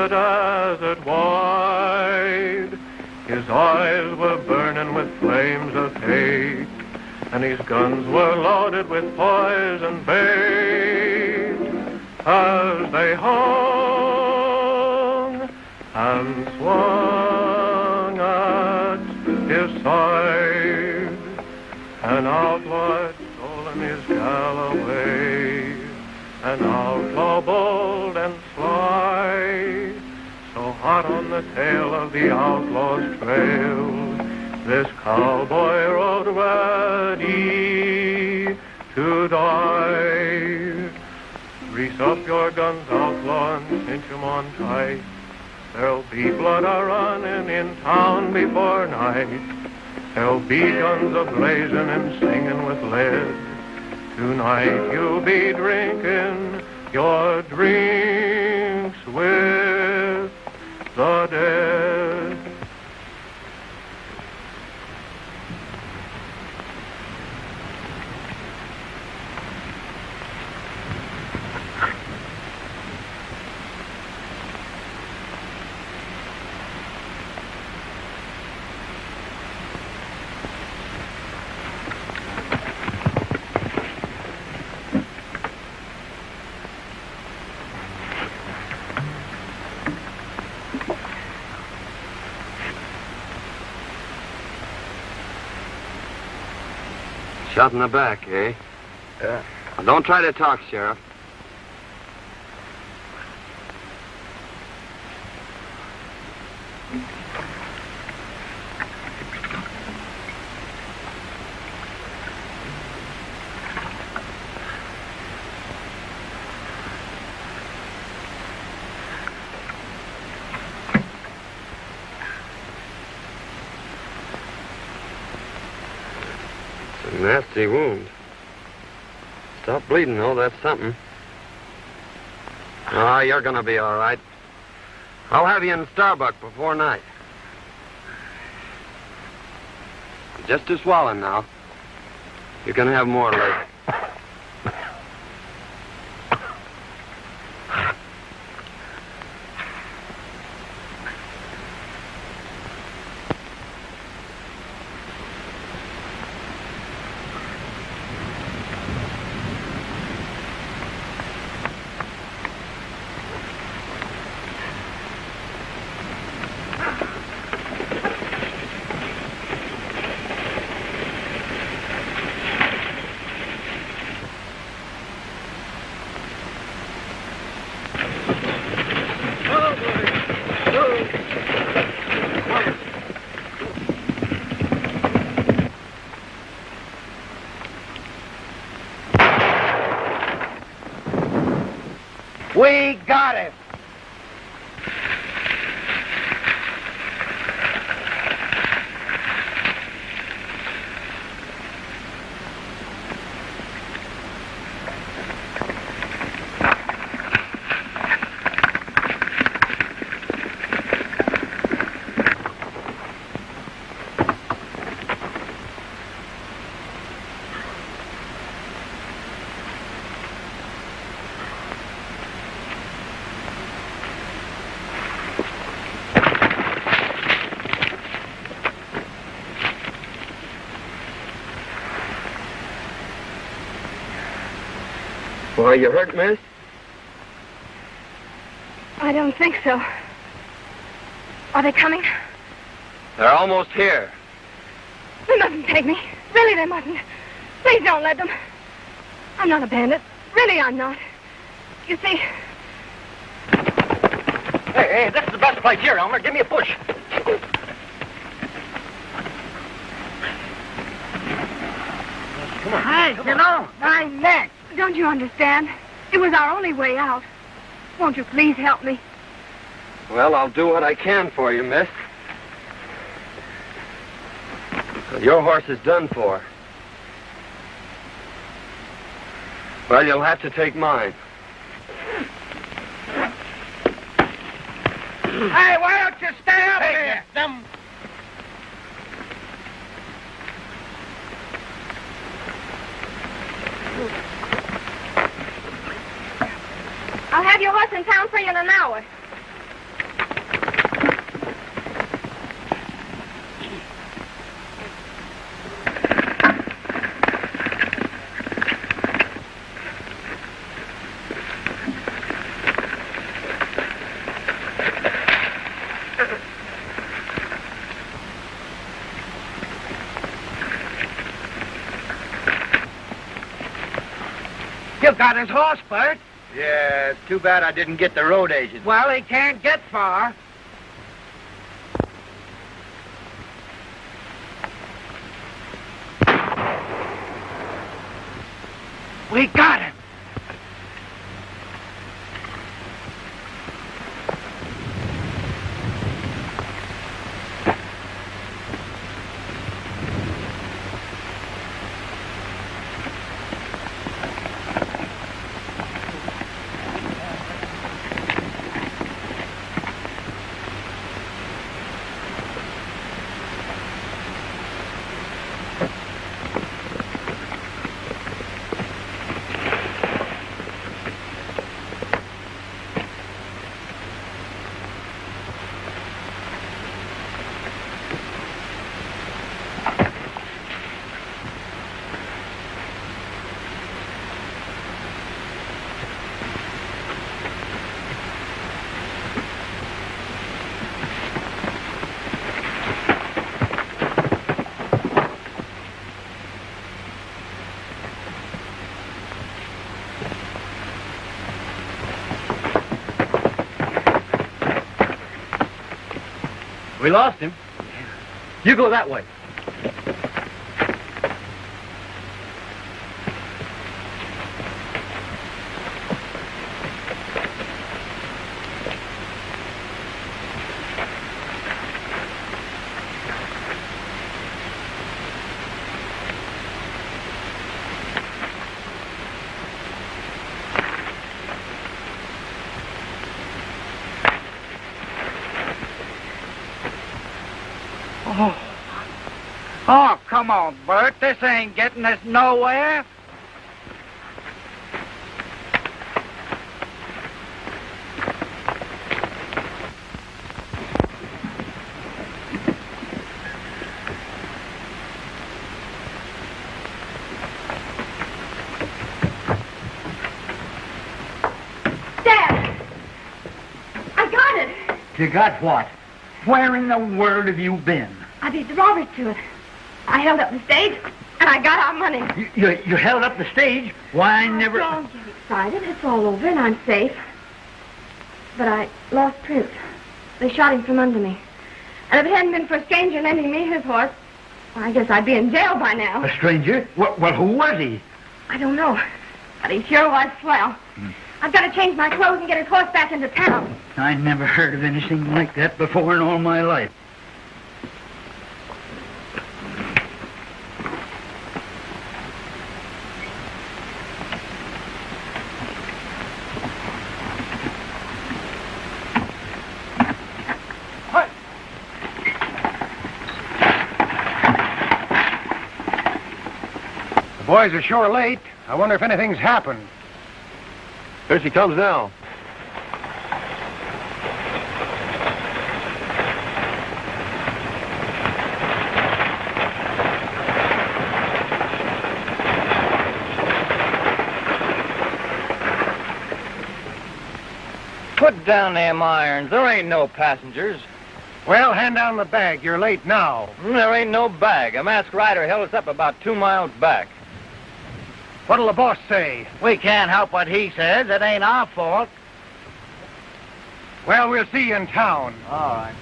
the desert wide. His eyes were burning with flames of hate, and his guns were loaded with poison bait. As they hung and swung at his side, an outlaw had stolen his Galloway, an outlaw bold and sly. So hot on the tail of the outlaw's trail, this cowboy rode ready to die. Grease up your guns, outlaw, and cinch 'em on tight. There'll be blood a-running in town before night. There'll be guns a-blazing and singing with lead. Tonight you'll be drinking your drinks with the dead. Shot in the back, eh? Yeah. Well, don't try to talk, Sheriff. Nasty wound. Stop bleeding, though. That's something. Ah, you're gonna be all right. I'll have you in Starbuck before night. Just to swallow now. You can have more later. We got him. Why, you hurt, miss? I don't think so. Are they coming? They're almost here. They mustn't take me. Really, they mustn't. Please don't let them. I'm not a bandit. Really, I'm not. You see... Hey, this is the best place here, Elmer. Give me a push. Come on. Hey, you know, my neck. Don't you understand? It was our only way out. Won't you please help me? Well, I'll do what I can for you, miss. Your horse is done for. Well, you'll have to take mine. Hey, why don't you stay up here? Them. I'll have your horse in town for you in an hour. got his horse, Bert. Yeah, it's too bad I didn't get the road agent. Well, he can't get far. We got him. We lost him. You go that way. Oh, come on, Bert. This ain't getting us nowhere. Dad! I got it. You got what? Where in the world have you been? I beat the robbers to it. I held up the stage, and I got our money. You held up the stage? Why, I never... Don't get excited. It's all over, and I'm safe. But I lost Prince. They shot him from under me. And if it hadn't been for a stranger lending me his horse, well, I guess I'd be in jail by now. A stranger? Well, who was he? I don't know. But he sure was swell. I've got to change my clothes and get his horse back into town. I never heard of anything like that before in all my life. The boys are sure late. I wonder if anything's happened. Here she comes now. Put down them irons. There ain't no passengers. Well, hand down the bag. You're late now. There ain't no bag. A masked rider held us up about 2 miles back. What'll the boss say? We can't help what he says. It ain't our fault. Well, we'll see you in town. All right.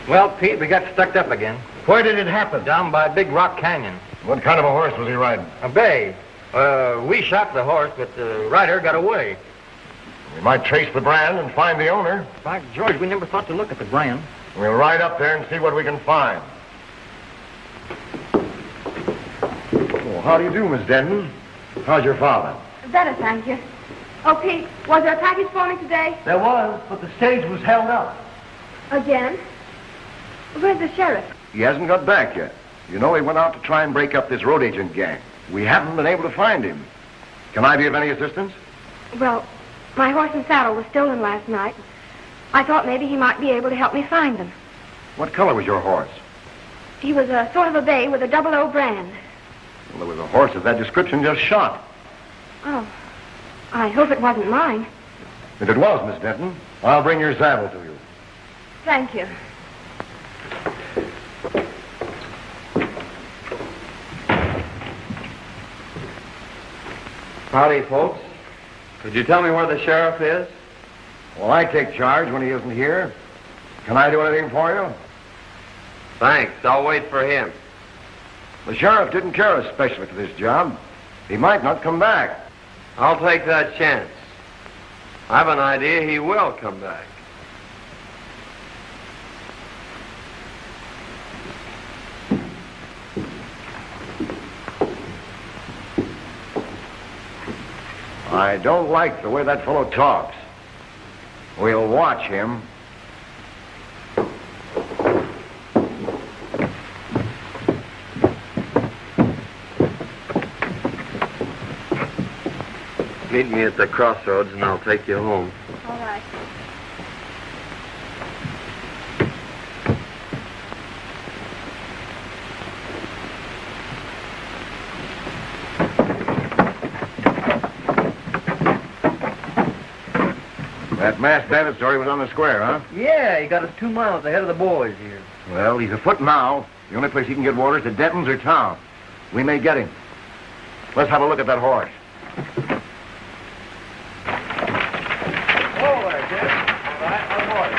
Well, Pete, we got stuck up again. Where did it happen? Down by Big Rock Canyon. What kind of a horse was he riding? A bay. We shot the horse, but the rider got away. We might trace the brand and find the owner. By George, we never thought to look at the brand. We'll ride up there and see what we can find. Oh, how do you do, Miss Denton? How's your father? Better, thank you. Oh, Pete, was there a package for me today? There was, but the stage was held up. Again? Where's the sheriff? He hasn't got back yet. You know, he went out to try and break up this road agent gang. We haven't been able to find him. Can I be of any assistance? Well, my horse and saddle was stolen last night. I thought maybe he might be able to help me find them. What color was your horse? He was a sort of a bay with a 00 brand. Well, there was a horse of that description just shot. Oh, I hope it wasn't mine. If it was, Miss Denton, I'll bring your saddle to you. Thank you. Howdy, folks. Could you tell me where the sheriff is? Well, I take charge when he isn't here. Can I do anything for you? Thanks. I'll wait for him. The sheriff didn't care especially for this job. He might not come back. I'll take that chance. I've an idea he will come back. I don't like the way that fellow talks. We'll watch him. Meet me at the crossroads and I'll take you home. All right. That masked bandit story was on the square, huh? Yeah, he got us 2 miles ahead of the boys here. Well, he's afoot now. The only place he can get water is at Denton's or town. We may get him. Let's have a look at that horse. Oh, there, kid. All right, on board.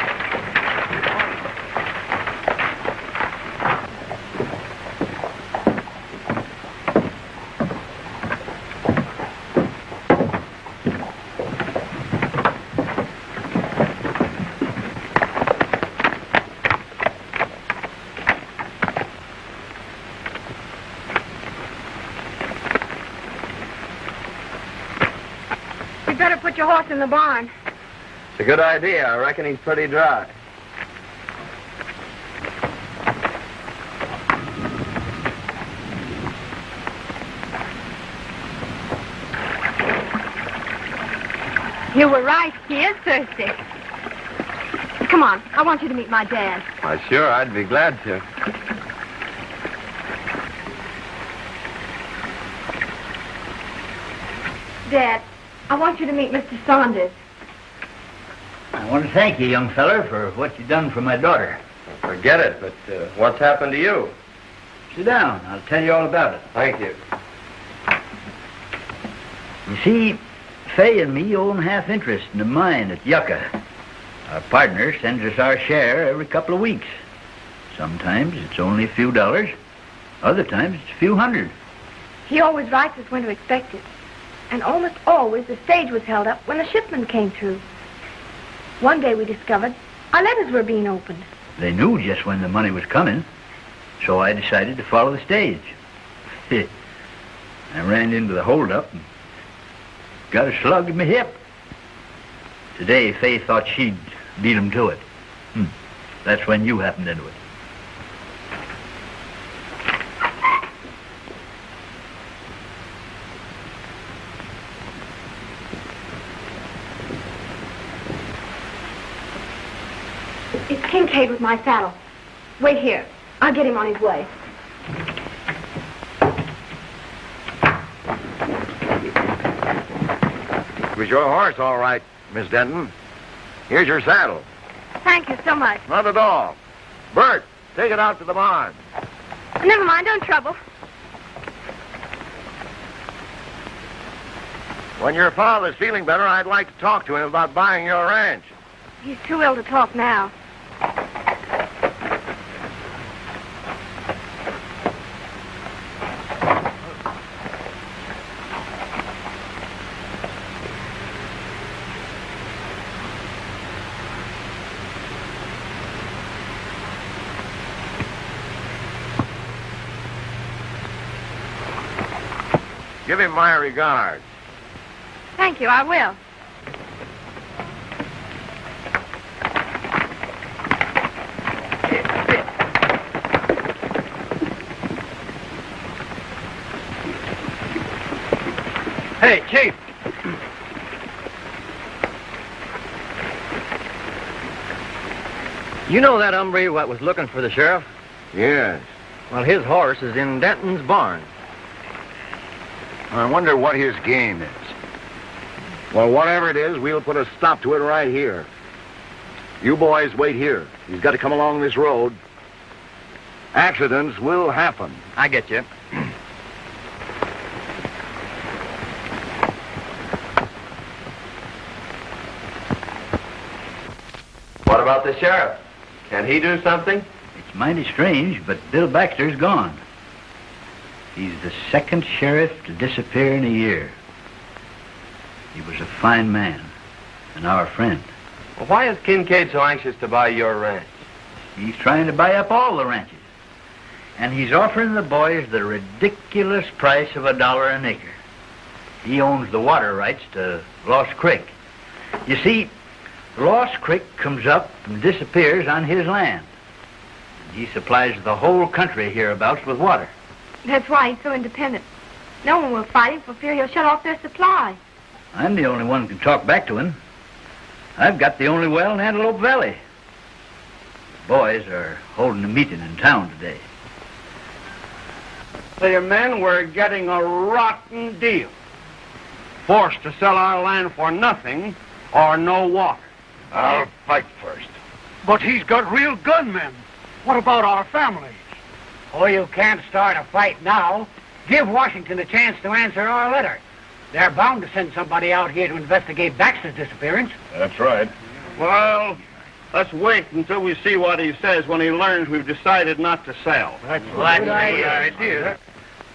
You'd better put your horse in the barn. It's a good idea. I reckon he's pretty dry. You were right. He is thirsty. Come on. I want you to meet my dad. Why, sure, I'd be glad to. Dad, I want you to meet Mr. Saunders. I want to thank you, young feller, for what you've done for my daughter. Forget it, but what's happened to you? Sit down. I'll tell you all about it. Thank you. You see, Fay and me own half interest in the mine at Yucca. Our partner sends us our share every couple of weeks. Sometimes it's only a few dollars. Other times it's a few hundred. He always writes us when to expect it. And almost always the stage was held up when the shipment came through. One day we discovered our letters were being opened. They knew just when the money was coming, so I decided to follow the stage. I ran into the holdup and got a slug in my hip. Today, Fay thought she'd beat him to it. That's when you happened into it. It's Kincaid with my saddle. Wait here. I'll get him on his way. It was your horse, all right, Miss Denton. Here's your saddle. Thank you so much. Not at all. Bert, take it out to the barn. Never mind, don't trouble. When your father's feeling better, I'd like to talk to him about buying your ranch. He's too ill to talk now. Give him my regards. Thank you, I will. Hey, Chief. You know that hombre what was looking for the sheriff? Yes. Well, his horse is in Denton's barn. I wonder what his game is. Well, whatever it is, we'll put a stop to it right here. You boys wait here. He's got to come along this road. Accidents will happen. I get you. What about the sheriff? Can he do something? It's mighty strange, but Bill Baxter's gone. He's the second sheriff to disappear in a year. He was a fine man and our friend. Well, why is Kincaid so anxious to buy your ranch? He's trying to buy up all the ranches. And he's offering the boys the ridiculous price of $1 an acre. He owns the water rights to Lost Creek. You see, Lost Creek comes up and disappears on his land. He supplies the whole country hereabouts with water. That's why he's so independent. No one will fight him for fear he'll shut off their supply. I'm the only one who can talk back to him. I've got the only well in Antelope Valley. The boys are holding a meeting in town today. The men were getting a rotten deal. Forced to sell our land for nothing or no water. I'll fight first. But he's got real gunmen. What about our families? Oh, you can't start a fight now. Give Washington a chance to answer our letter. They're bound to send somebody out here to investigate Baxter's disappearance. That's right. Well, let's wait until we see what he says when he learns we've decided not to sell. That's the idea.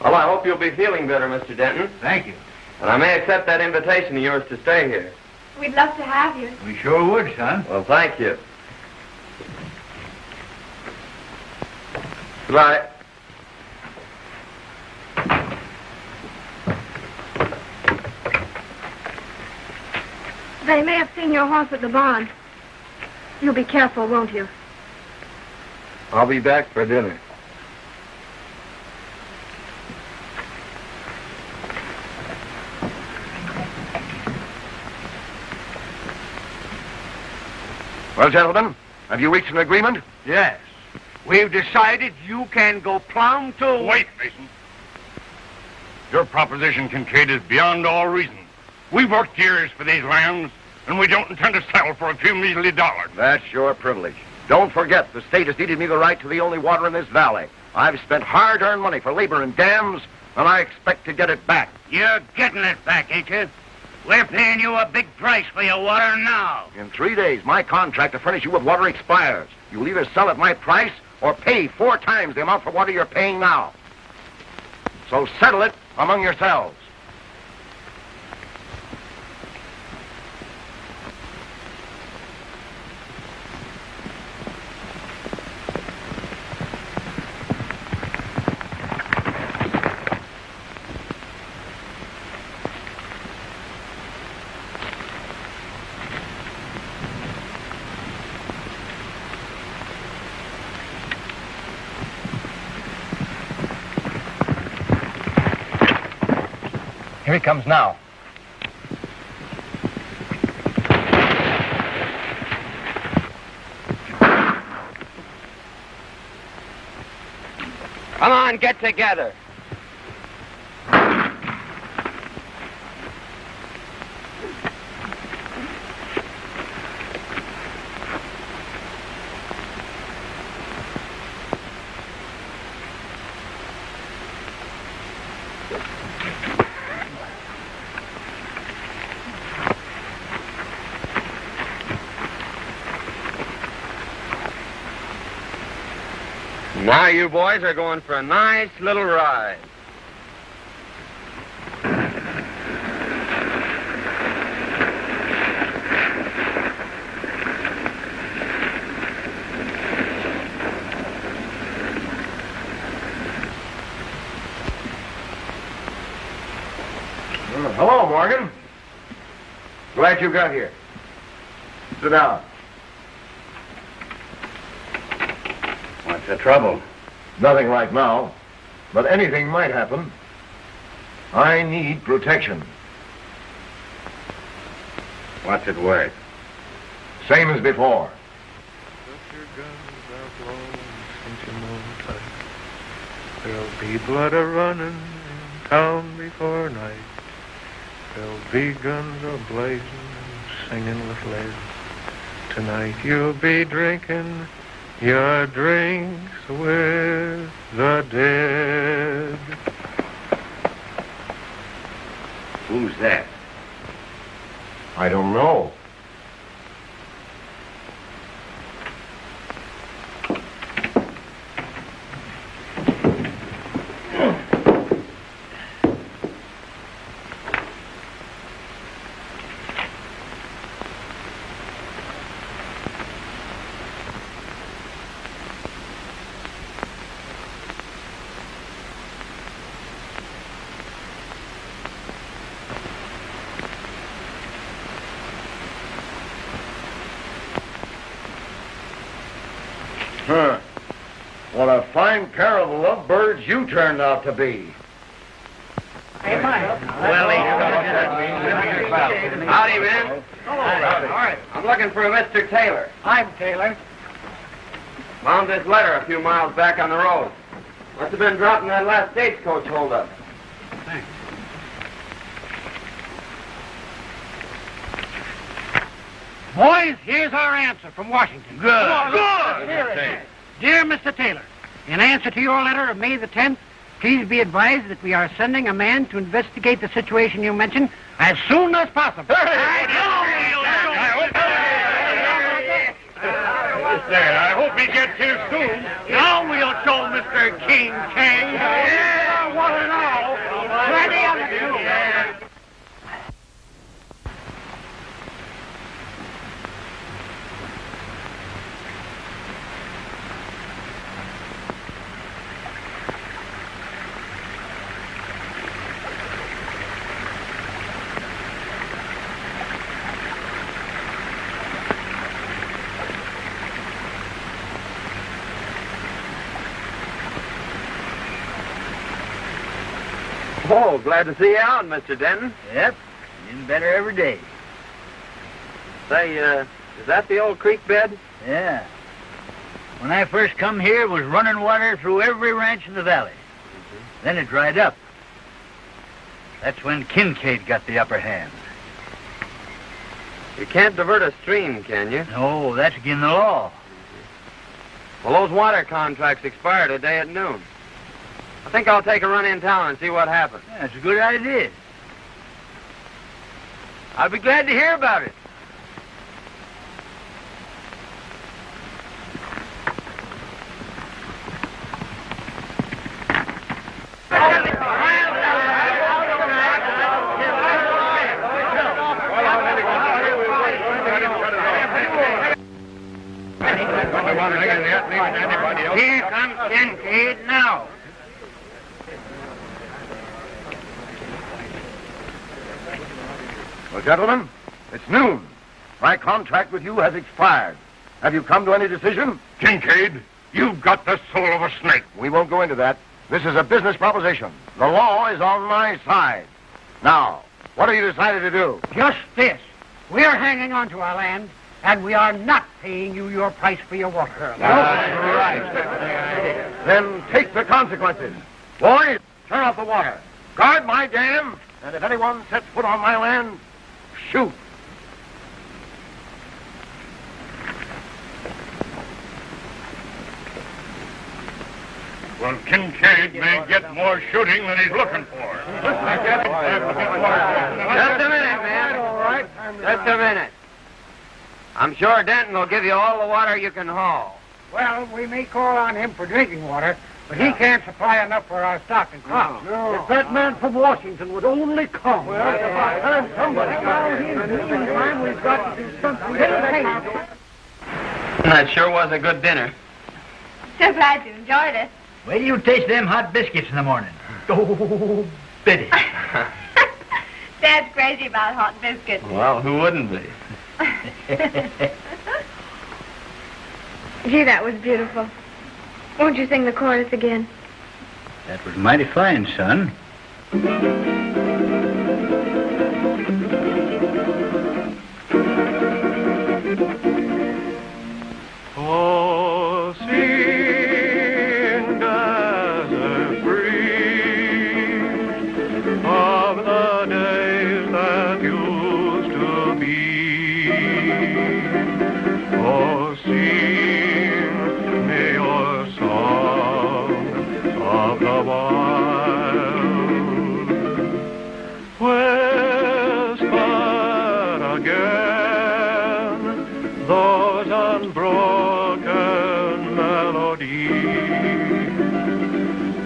Well, I hope you'll be feeling better, Mr. Denton. Thank you. And I may accept that invitation of yours to stay here. We'd love to have you. We sure would, son. Well, thank you. Goodbye. They may have seen your horse at the barn. You'll be careful, won't you? I'll be back for dinner. Well, gentlemen, have you reached an agreement? Yes. We've decided you can go plumb to... Wait, Mason. Your proposition, Kincaid, is beyond all reason. We've worked years for these lands, and we don't intend to settle for a few measly dollars. That's your privilege. Don't forget, the state has ceded me the right to the only water in this valley. I've spent hard-earned money for labor and dams, and I expect to get it back. You're getting it back, ain't you? We're paying you a big price for your water now. In 3 days, my contract to furnish you with water expires. You'll either sell at my price or pay 4 times the amount for water you're paying now. So settle it among yourselves. Here he comes now. Come on, get together. Now you boys are going for a nice little ride. Glad you got here. Sit down. What's the trouble? Nothing right now, but anything might happen. I need protection. What's it worth? Same as before. Put your guns out long, cinch 'em on tight. There'll be blood a-running in town before night. There'll be guns a-blazing and singing with lead. Tonight you'll be drinking your drinks with the dead. Who's that? I don't know. Huh. What a fine pair of lovebirds you turned out to be. Howdy, man. All right. I'm looking for a Mr. Taylor. I'm Taylor. Found this letter a few miles back on the road. Must have been dropped in that last stagecoach holdup. Thanks. Boys, here's our answer from Washington. Good. Dear Mr. Taylor, in answer to your letter of May the 10th, please be advised that we are sending a man to investigate the situation you mentioned as soon as possible. I hope he gets here soon. Now we'll show Mr. Kincaid. Yeah, what and all. Plenty of it, too. Oh, glad to see you out, Mr. Denton. Yep, getting better every day. Say, is that the old creek bed? Yeah. When I first come here, it was running water through every ranch in the valley. Then it dried up. That's when Kincaid got the upper hand. You can't divert a stream, can you? No, that's against the law. Well, those water contracts expire today at noon. I think I'll take a run in town and see what happens. Yeah, that's a good idea. I'll be glad to hear about it. Here comes Kincaid now. Well, gentlemen, it's noon. My contract with you has expired. Have you come to any decision? Kincaid, you've got the soul of a snake. We won't go into that. This is a business proposition. The law is on my side. Now, what have you decided to do? Just this. We're hanging on to our land, and we are not paying you your price for your water. That's right. Then take the consequences. Boys, turn off the water. Guard my dam, and if anyone sets foot on my land, shoot. Well, Kincaid may get more shooting than he's looking for. Just a minute, man. All right. Just a minute. I'm sure Denton will give you all the water you can haul. Well, we may call on him for drinking water, but he can't supply enough for our stock and crop. No. If that man from Washington would only come. Well, if I heard somebody. Meantime, we've got to do something. That sure was a good dinner. So glad you enjoyed it. Wait till you taste them hot biscuits in the morning. Oh, Betty. Dad's crazy about hot biscuits. Well, who wouldn't be? Gee, that was beautiful. Won't you sing the chorus again? That was mighty fine, son. Oh, sing desert breeze of the days that used to be. Oh, sing me your song of the wild. Whisper again those unbroken melodies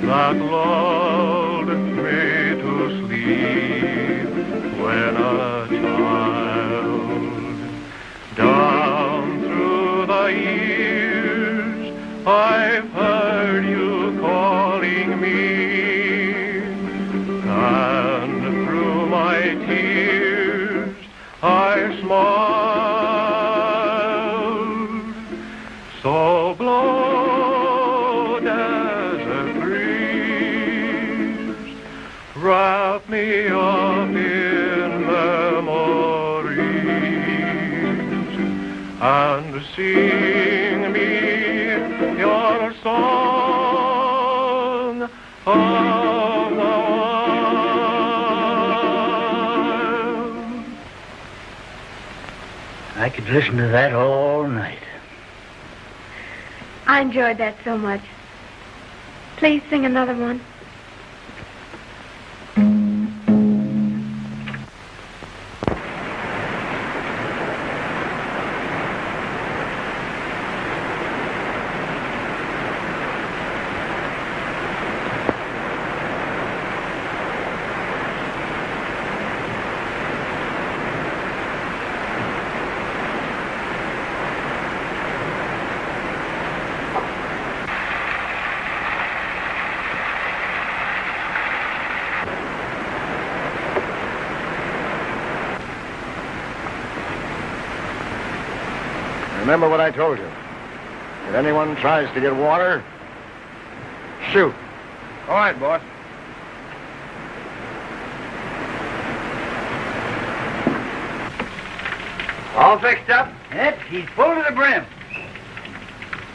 that lulled me to sleep when a child. Down through the years I've heard you calling me, and through my tears I smiled. So blow, desert breeze, wrap me up in memories, and sing me your song of the wild. I could listen to that all night. I enjoyed that so much. Please sing another one. Remember what I told you. If anyone tries to get water, shoot. All right, boss. All fixed up? Yep, he's full to the brim.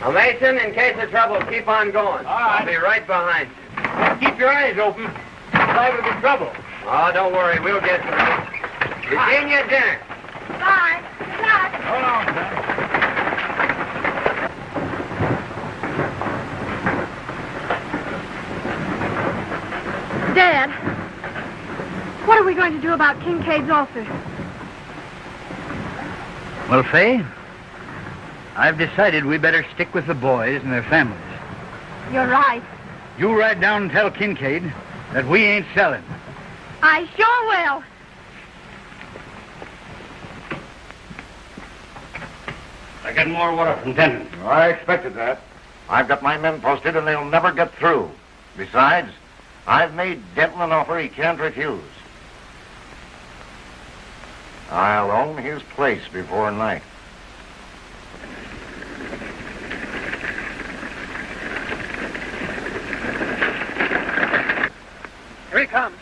Now, Mason, in case of trouble, keep on going. All right. I'll be right behind you. Keep your eyes open. Liable to be trouble. Oh, don't worry. We'll get through. Virginia, dinner. Bye. Good luck. Hold on, son. Dad, what are we going to do about Kincaid's ulcer? Well, Fay, I've decided we better stick with the boys and their families. You're right. You ride down and tell Kincaid that we ain't selling. I sure will. I get more water from Denton. I expected that. I've got my men posted and they'll never get through. Besides, I've made Denton an offer he can't refuse. I'll own his place before night. Here he comes.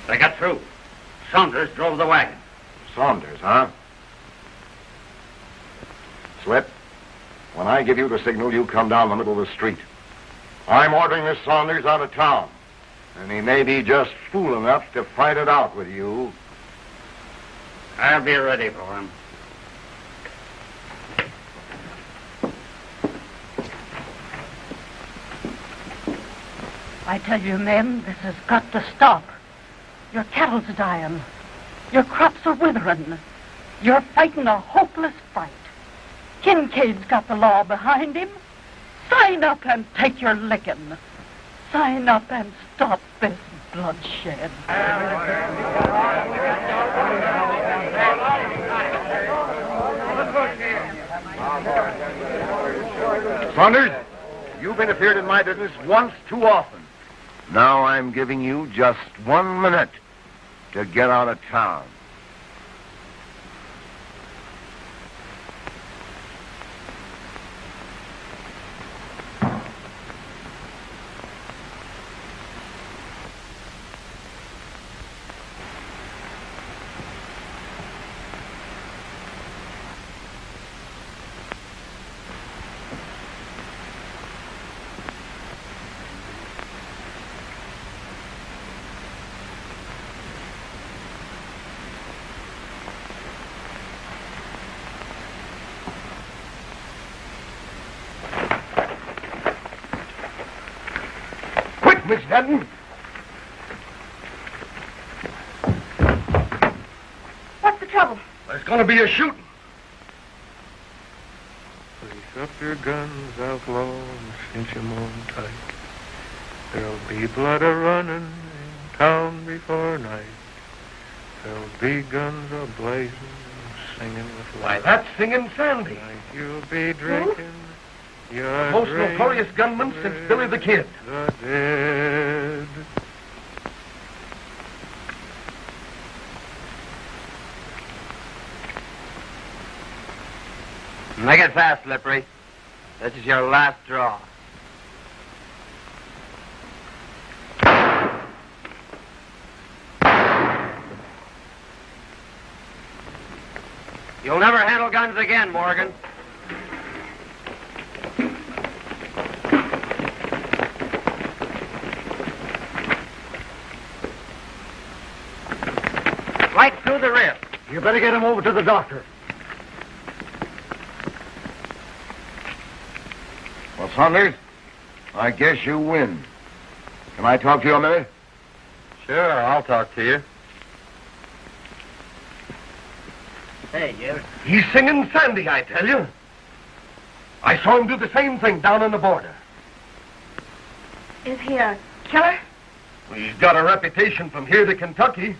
They got through. Saunders drove the wagon. Saunders, huh? Slip, when I give you the signal, you come down the middle of the street. I'm ordering this Saunders out of town, and he may be just fool enough to fight it out with you. I'll be ready for him. I tell you, men, this has got to stop. Your cattle's dying. Your crops are withering. You're fighting a hopeless fight. Kincaid's got the law behind him. Sign up and take your licking. Sign up and stop this bloodshed. Saunders, you've interfered in my business once too often. Now I'm giving you just 1 minute to get out of town. Miss Denton. What's the trouble? There's going to be a shooting. Lace up your guns, outlaw, and cinch 'em on tight. There'll be blood a-running in town before night. There'll be guns a-blazing and singing with Why, light. that's Singing Sandy. Tonight you'll be drinking. Your Most drink notorious gunman since Billy the Kid. the dead. Make it fast, Slippery. This is your last draw. You'll never handle guns again, Morgan. Right through the ribs. You better get him over to the doctor. Well, Saunders, I guess you win. Can I talk to you a minute? Sure, I'll talk to you. Hey, you. He's Singing Sandy, I tell you. I saw him do the same thing down on the border. Is he a killer? Well, he's got a reputation from here to Kentucky.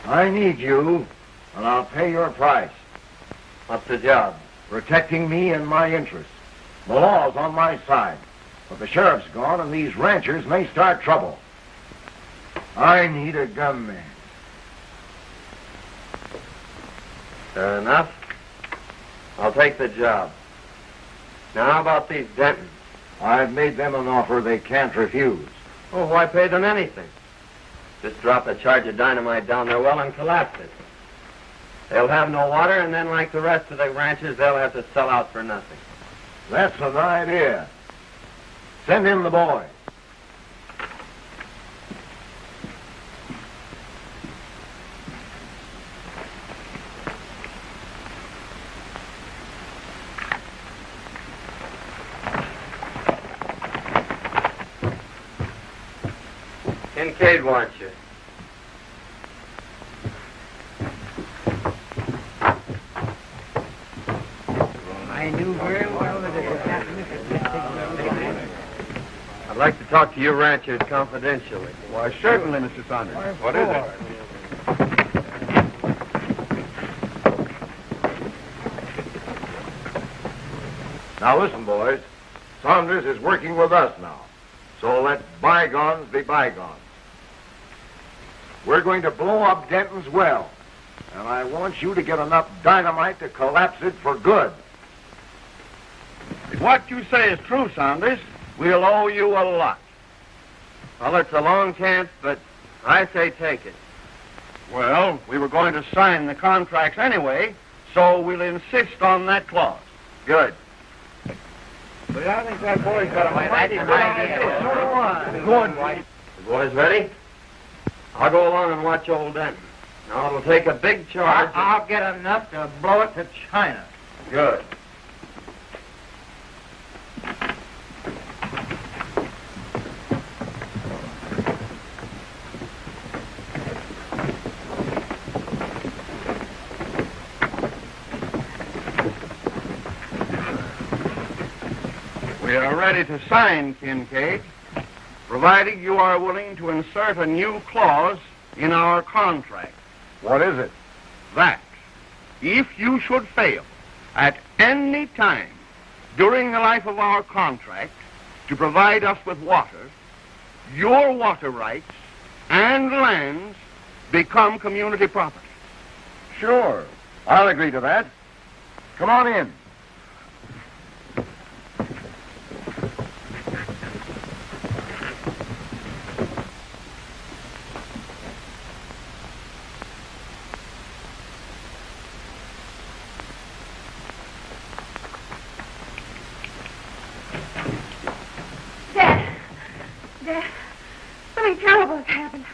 I need you, and I'll pay your price. What's the job? Protecting me and my interests. The law's on my side, but the sheriff's gone, and these ranchers may start trouble. I need a gunman. Fair enough. I'll take the job. Now, how about these Dentons? I've made them an offer they can't refuse. Oh, why pay them anything? Just drop a charge of dynamite down their well and collapse it. They'll have no water, and then, like the rest of the ranchers, they'll have to sell out for nothing. That's an idea. Send in the boy. Kincaid wants you. I knew very well that it would happen if it did. I'd like to talk to you ranchers confidentially. Why, certainly, Mr. Saunders. What is it? Now listen, boys. Saunders is working with us now. So let bygones be bygones. We're going to blow up Denton's well. And I want you to get enough dynamite to collapse it for good. If what you say is true, Saunders, we'll owe you a lot. Well, it's a long chance, but I say take it. Well, we were going to sign the contracts anyway, so we'll insist on that clause. Good. But I think that boy's got a mighty good idea. So do I. Good. The boys ready? I'll go along and watch old Denton. Now, it'll take a big charge. I'll get enough to blow it to China. Good. We are ready to sign, Kincaid, provided you are willing to insert a new clause in our contract. What is it? That if you should fail at any time during the life of our contract to provide us with water, your water rights and lands become community property. Sure. I'll agree to that. Come on in. Dad, something terrible has happened.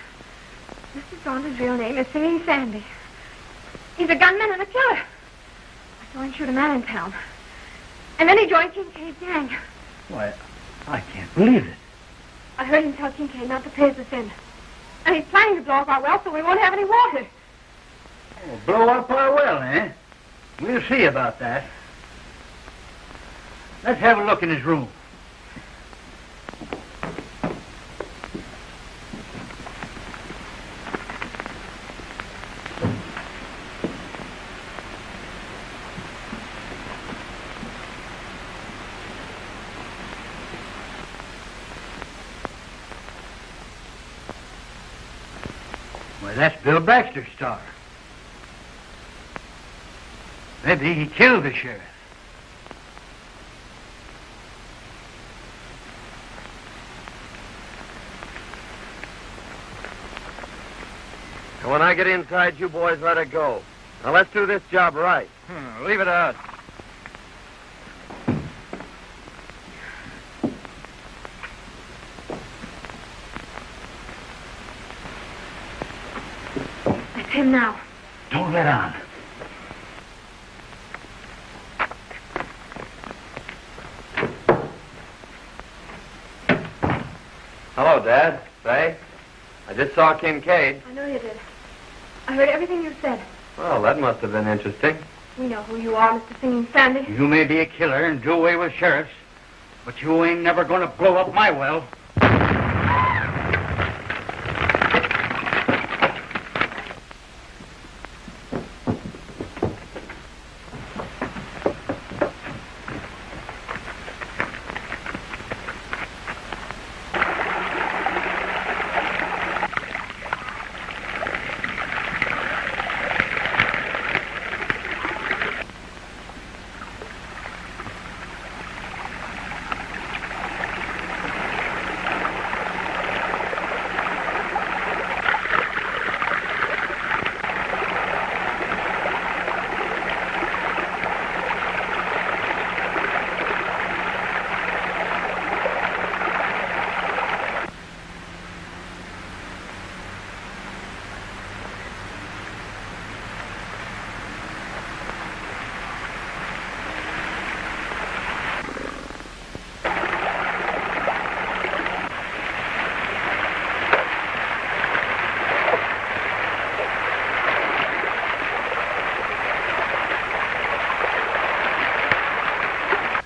Mr. Saunders' real name is Singing Sandy. He's a gunman and a killer. I saw him shoot a man in town. And then he joined Kincaid's gang. Why, I can't believe it. I heard him tell Kincaid not to pay us in. And he's planning to blow up our well so we won't have any water. Oh, blow up our well, eh? We'll see about that. Let's have a look in his room. Why, that's Bill Baxter's star. Maybe he killed the sheriff. And when I get inside, you boys let it go. Now, let's do this job right. Leave it to us. That's him now. Don't let on. Hello, Dad. Fay. I just saw Kincaid. I know you did. I heard everything you said. Well, that must have been interesting. We know who you are, Mr. Singing Sandy. You may be a killer and do away with sheriffs, but you ain't never gonna blow up my well.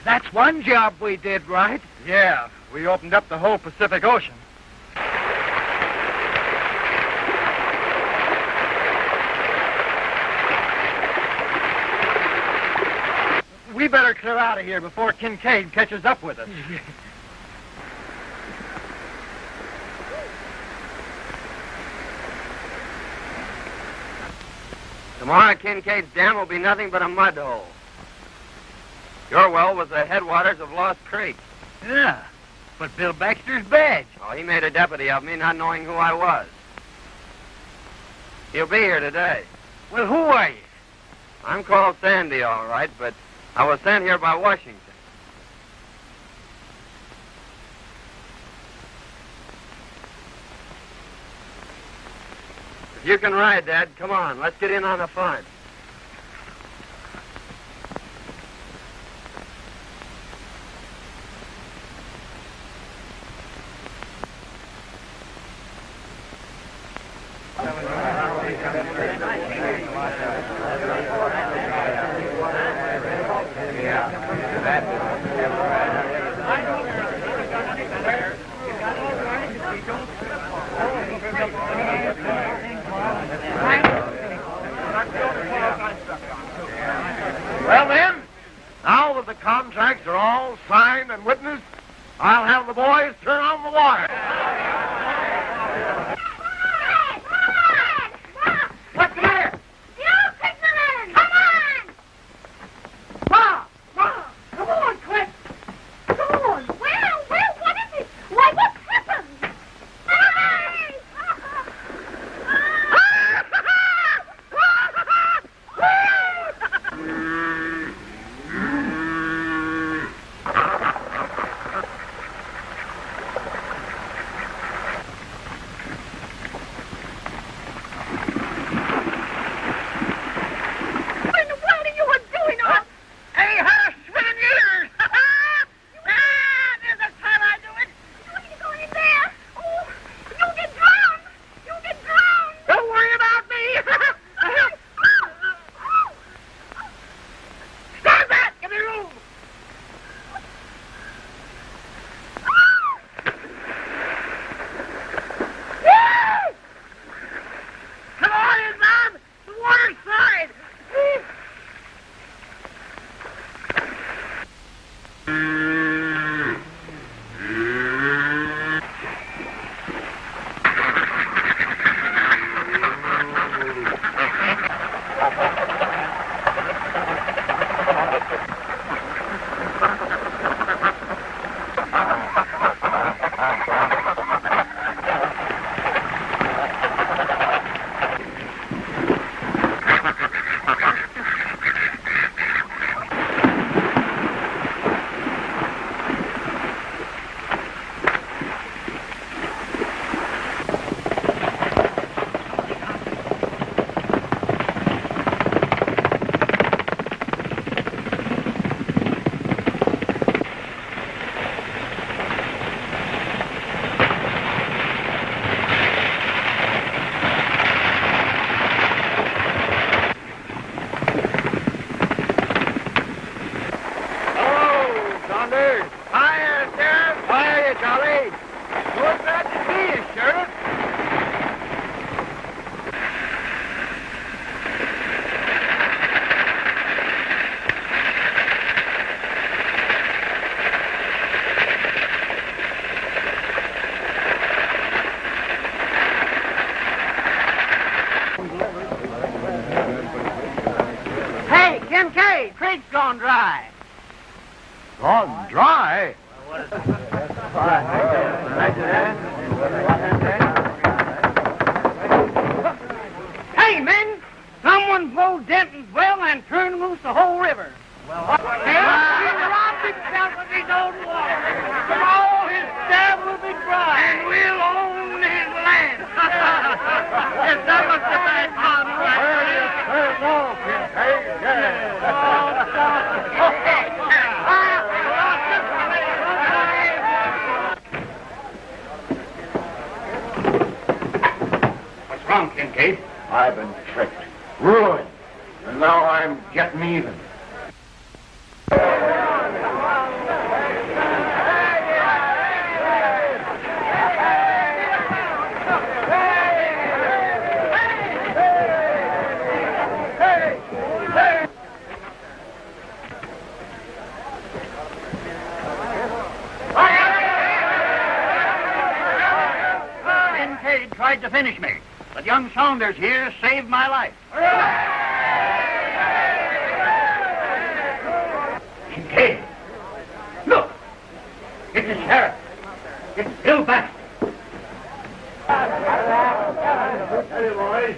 That's one job we did right. Yeah, we opened up the whole Pacific Ocean. We better clear out of here before Kincaid catches up with us. Tomorrow, Kincaid's dam will be nothing but a mud hole. Your well was the headwaters of Lost Creek. Yeah, but Bill Baxter's badge. Oh, he made a deputy of me, not knowing who I was. He'll be here today. Well, who are you? I'm called Sandy, all right, but I was sent here by Washington. If you can ride, Dad, come on. Let's get in on the fun. Well, then, now that the contracts are all signed and witnessed, I'll have the boys turn on the water. What's the matter? You fishermen! Come on! Ma! Come on, quick! Come on! Well, what is it? Why, what's happened? What in the world are you doing? Hey, her swimming ears! There's a time I do it. You need to go in there. Oh, you'll get drowned. You'll get drowned. Don't worry about me! Stand back! Give me room! Come on in, Mom! The water's fine! Hello, Saunders. Hiya, Sheriff. Hiya, Charlie. We're glad to see you, Sheriff. Hey, Kincaid, creek's gone dry. Gone dry? Hey, men! Someone pulled Denton's well and turned loose the whole river. Well, he robbed himself of his own water. But all his dam will be dry. And we'll own his land. Yes, that was the bad contract. Well, you turn off, Kincaid. What's wrong, Kincaid? I've been tricked, ruined, and now I'm getting even. Kincaid tried to finish me, but young Saunders here saved my life. It's the sheriff. It's Bill Baxter. Hey, boys.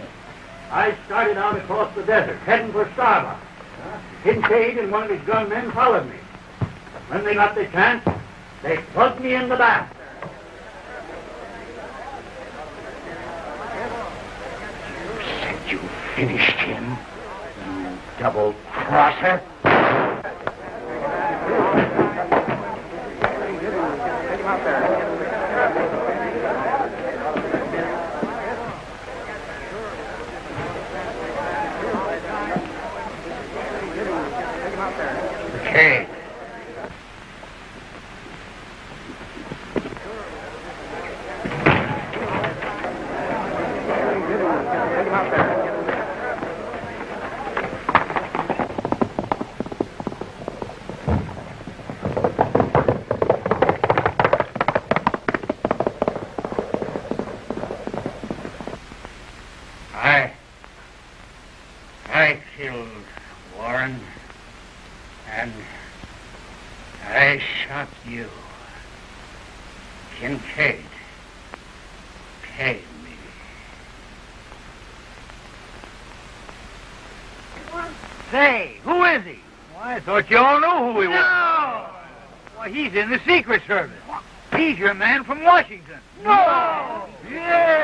I started out across the desert, heading for Starbucks. Kincaid and one of his gunmen followed me. When they got the chance, they plugged me in the back. You finished him, you double-crosser. Okay. I killed Warren, and I shot you. Kincaid paid me. Say, who is he? Well, I thought you all knew who he was. No! Why, he's in the Secret Service. He's your man from Washington. No! Yeah.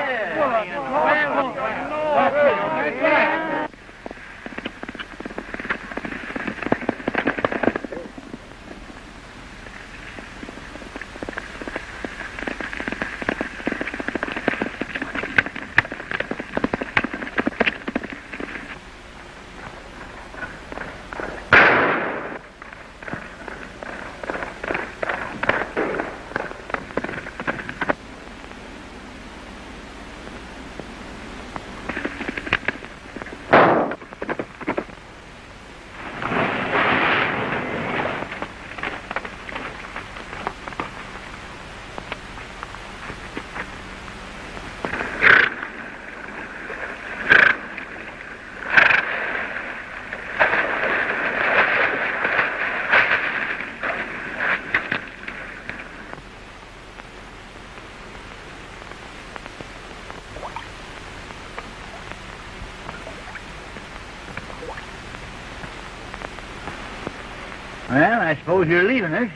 Well, I suppose you're leaving us.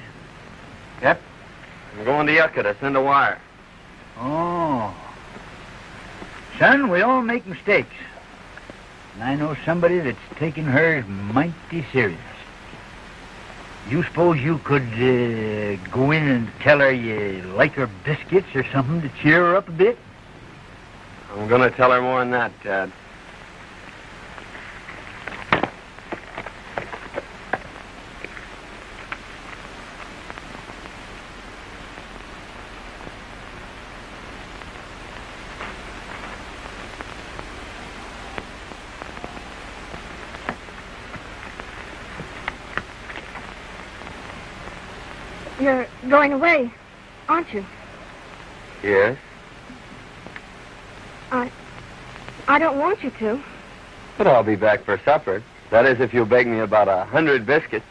Yep. I'm going to Yucca to send a wire. Oh. Son, we all make mistakes. And I know somebody that's taking hers mighty serious. You suppose you could go in and tell her you like her biscuits or something to cheer her up a bit? I'm going to tell her more than that, Dad. You're going away, aren't you? Yes? I don't want you to. But I'll be back for supper. That is, if you'll bake me about 100 biscuits.